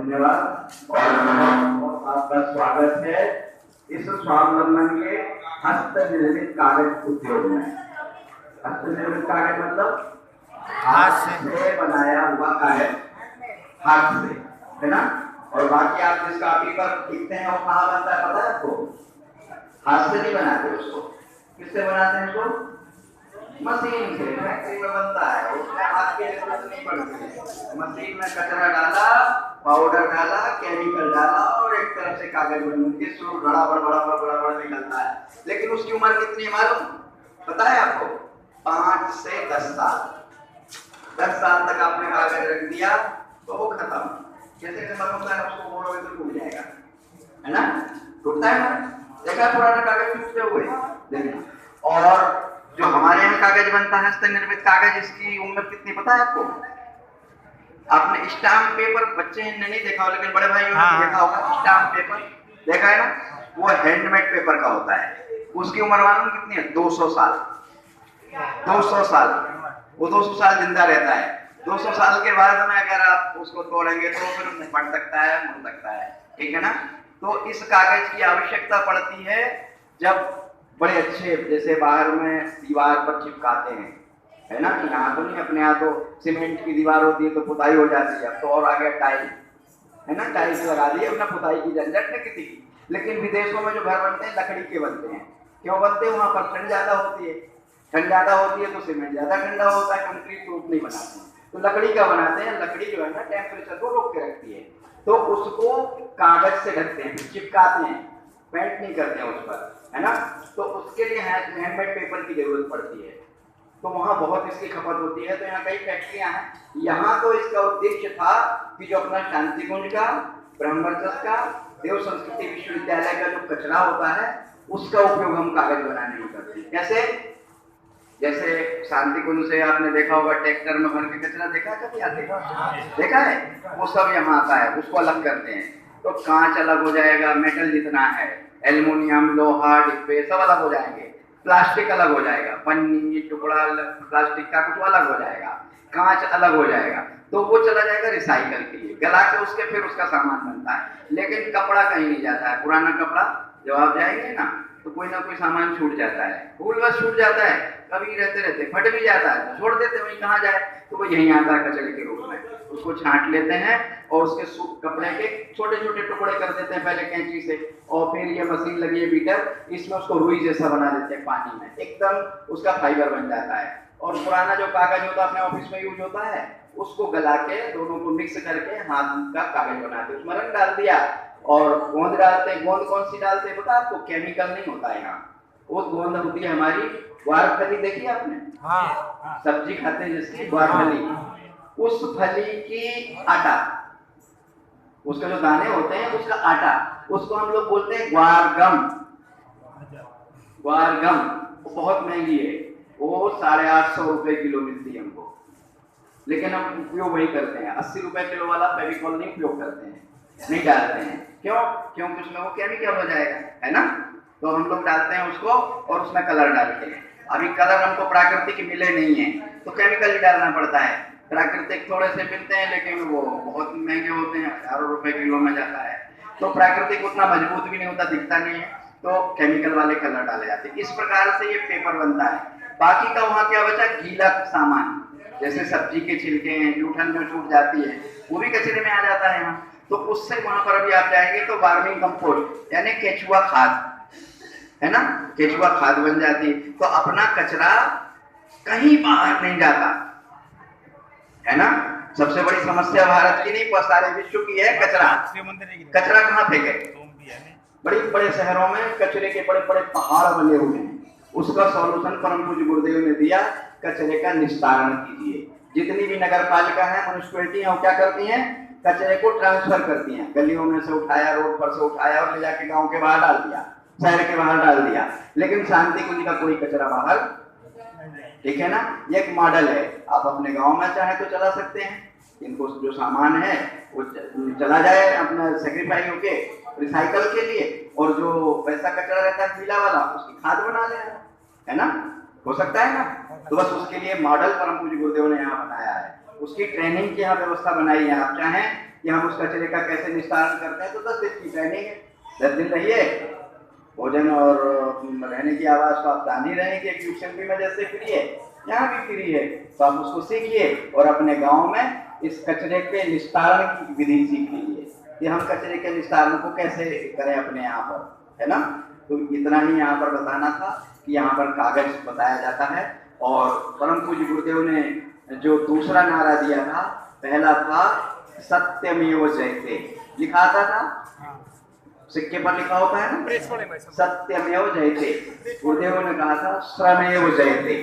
धन्यवाद और बहुत आपका स्वागत है इस स्वावलंबन के हस्त निर्मित कागज उद्योग में। हस्त निर्मित कागज मतलब हाथ से बनाया हुआ कागज, हाथ से, है ना। और बाकी आप जिस कॉपी पर लिखते हैं वो कहाँ बनता है पता है आपको? हाथ से नहीं बनाते उसको, किससे बनाते हैं उसको? मशीन से, फैक्ट्री में बनता है, उसमें हाथ की जरूरत नहीं पड़ती है। मशीन में कचरा डाला, पाउडर डाला, केमिकल डाला और एक तरफ से कागज बन के बड़ा निकलता है। लेकिन उसकी उम्र कितनी है मालूम पता है आपको? 5 से 10 साल। 10 साल तक आपने कागज रख दिया तो वो खत्म। जैसे खत्म होता है उसको मोड़ोगे तो टूट जाएगा, है ना? टूटता है ना? देखा पुराना कागज टूटते हुए देखना। और जो हमारे यहाँ कागज बनता है हस्त निर्मित कागज, इसकी उम्र कितनी पता है आपको? आपने स्टाम्प पेपर, बच्चे ने नहीं देखा हो लेकिन बड़े भाइयों ने देखा होगा। स्टाम्प पेपर देखा है ना? वो हैंडमेड पेपर का होता है। उसकी उम्र मालूम कितनी है? 200 साल। 200 साल। वो 200 साल जिंदा रहता है। 200 साल के बाद में अगर आप उसको तोड़ेंगे तो फिर फट सकता है, मुड़ सकता है, ठीक है ना। तो इस कागज की आवश्यकता पड़ती है जब बड़े अच्छे, जैसे बाहर में दीवार पर चिपकाते हैं, है ना। यहाँ तो नहीं, अपने यहाँ तो सीमेंट की दीवार होती है तो पुताई हो जाती है। अब तो और आगे टाइल, है ना, टाइल्स लगा दी, अपना पुताई की झंझट नहीं किसी की। लेकिन विदेशों में जो घर बनते हैं लकड़ी के बनते हैं। क्यों बनते हैं? वहां पर ठंड ज्यादा होती है, ठंड ज्यादा होती है तो सीमेंट ज्यादा ठंडा होता है, कंक्रीट प्रूफ नहीं बनाते, तो लकड़ी का बनाते हैं। लकड़ी जो है ना टेम्परेचर को रोक के रखती है, तो उसको कागज से ढकते हैं, चिपकाते हैं, पेंट नहीं करते हैं उस पर, है ना। तो उसके लिए हैंडमेड पेपर की जरूरत पड़ती है। तो वहाँ बहुत इसकी खपत होती है। तो यहाँ कई फैक्ट्रियां हैं। यहाँ तो इसका उद्देश्य था कि जो अपना शांति कुंज का, ब्रह्मवर्चस्व का, देव संस्कृति विश्वविद्यालय का जो कचरा होता है उसका उपयोग हम कागज बनाने में करते हैं। कैसे? जैसे शांति कुंज से आपने देखा होगा ट्रैक्टर में भर के कचरा देखा है कभी? देखा है? वो सब यहाँ आता है, उसको अलग करते हैं। तो कांच अलग हो जाएगा, मेटल जितना है, एल्युमिनियम, लोहा, डिब्बे सब अलग हो जाएंगे। प्लास्टिक अलग हो जाएगा, पन्नी, टुकड़ा प्लास्टिक का कुछ अलग हो जाएगा, कांच अलग हो जाएगा। तो वो चला जाएगा रिसाइकल के लिए, गला के उसके फिर उसका सामान बनता है। लेकिन कपड़ा कहीं नहीं जाता है। पुराना कपड़ा जब आप जाएंगे ना तो कोई ना कोई सामान छूट जाता है, फूल बस छूट जाता है, कभी रहते रहते फट भी जाता है, छोड़ देते वहीं, कहाँ जाए, तो वो यहीं आता है कचरे के रूप में। उसको छांट लेते हैं और उसके कपड़े के छोटे छोटे टुकड़े कर देते हैं पहले कैंची से, और फिर ये मशीन लगी है बीटर, इसमें उसको रुई जैसा बना देते हैं पानी में, एकदम उसका फाइबर बन जाता है। और पुराना जो कागज होता है अपने ऑफिस में यूज होता है, उसको गला के दोनों को मिक्स करके हाथ का कागज बनाते हैं। उसमें रंग डाल दिया और गोंद डालते हैं। गोंद कौन सी डालते हैं पता आपको? केमिकल नहीं होता है यहाँ। वो गोंद होती है हमारी ग्वारफली, देखी आपने? सब्जी खाते हैं जिसकी ग्वारफली, उस फली की आटा, उसके जो दाने होते हैं उसका आटा, उसको हम लोग बोलते हैं ग्वारगम। ग्वारगम वो बहुत महंगी है, वो 850 रुपए किलो मिलती है हमको, लेकिन हम उपयोग वही करते हैं। 80 रुपए किलो वाला फेविकॉल नहीं उपयोग करते हैं, नहीं डालते हैं। क्यों? क्योंकि उसमें वो केमिकल हो जाएगा, है ना। तो हम लोग डालते हैं उसको और उसमें कलर डालते हैं। अभी कलर हमको प्राकृतिक मिले नहीं है तो केमिकल ही डालना पड़ता है। प्राकृतिक थोड़े से मिलते हैं लेकिन वो बहुत महंगे होते हैं, हजारों रुपए किलो में जाता है। तो प्राकृतिक उतना मजबूत भी नहीं होता, दिखता नहीं है, तो केमिकल वाले कलर डाले जाते हैं। इस प्रकार से ये पेपर बनता है। बाकी का वहाँ क्या बचा? गीला सामान, जैसे सब्जी के छिलके हैं, जूठन जो छूट जाती है वो भी कचरे में आ जाता है यहाँ। तो उससे वहां पर अभी आप जाएंगे तो वार्मिंग कंपोस्ट यानी केचुआ खाद, है ना, केचुआ खाद बन जाती। तो अपना कचरा कहीं बाहर नहीं जाता, है ना। सबसे बड़ी समस्या भारत की नहीं, सारे विश्व की है कचरा। कचरा कहाँ फेंके? बड़े बड़े शहरों में कचरे के बड़े बड़े पहाड़ बने हुए हैं। उसका सॉल्यूशन परम पूज्य गुरुदेव ने दिया, कचरे का निस्तारण कीजिए। जितनी भी नगर पालिका है, म्युनिसिपैलिटी है, वो क्या करती हैं? कचरे को ट्रांसफर करती हैं। गलियों में से उठाया, रोड पर से उठाया और ले जाके गांव के बाहर डाल दिया, शहर के बाहर डाल दिया। लेकिन शांति कुंज का कोई कचरा बाहर, ठीक है ना। ये एक मॉडल है, आप अपने गांव में चाहे तो चला सकते हैं। इनको जो सामान है वो चला जाए अपना सेक्रीफाई होके रिसाइकल के लिए, और जो पैसा कचरा रहता है गीला वाला उसकी खाद बना लेना, है ना, हो सकता है ना। तो बस उसके लिए मॉडल परम पूज्य गुरुदेव ने यहाँ बनाया है, उसकी ट्रेनिंग की यहाँ व्यवस्था बनाई है। आप चाहें कि हम उस कचरे का कैसे निस्तारण करते हैं, तो 10 दिन की ट्रेनिंग है। 10 दिन रहिए, भोजन और रहने की आवाज तो आप जान ही रहे हैं कि ट्यूशन में जैसे फ्री है, यहाँ भी फ्री है, तो आप उसको सीखिए और अपने गांव में इस कचरे के निस्तारण की विधि सीख लीजिए कि हम कचरे के निस्तारण को कैसे करें अपने यहाँ पर, है ना। तो इतना ही यहाँ पर बताना था कि यहाँ पर कागज बताया जाता है। और परम पूज्य गुरुदेव ने जो दूसरा नारा दिया था, पहला था सत्यमेव जयते, लिखा आता था, सिक्के पर लिखा होता है ना, सत्यमेव जयते। गुरुदेव ने कहा था श्रमेव जयते।